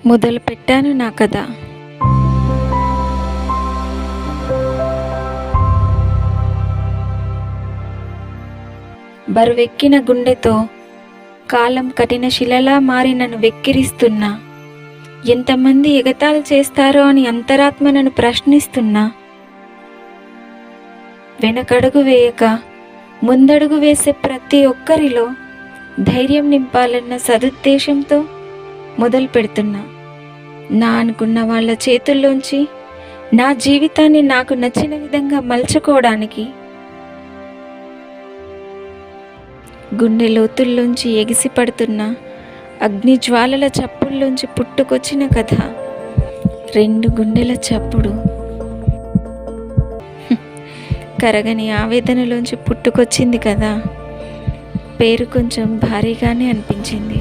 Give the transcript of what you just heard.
మొదలు పెట్టాను నా కథ. బరువెక్కిన గుండెతో కాలం కఠిన శిలలా మారి నన్ను వెక్కిరిస్తున్నా, ఎంతమంది ఎగతాళి చేస్తారో అని అంతరాత్మ నన్ను ప్రశ్నిస్తున్నా, వెనకడుగు వేయక ముందడుగు వేసే ప్రతి ఒక్కరిలో ధైర్యం నింపాలన్న సదుద్దేశంతో మొదలు పెడుతున్నా. నా అనుకున్న వాళ్ళ చేతుల్లోంచి నా జీవితాన్ని నాకు నచ్చిన విధంగా మలుచుకోవడానికి గుండె లోతుల్లోంచి ఎగిసి పడుతున్న అగ్ని జ్వాలల చప్పుల్లోంచి పుట్టుకొచ్చిన కథ. 2 గుండెల చప్పుడు, కరగని ఆవేదనలోంచి పుట్టుకొచ్చింది కదా. పేరు కొంచెం భారీగానే అనిపించింది.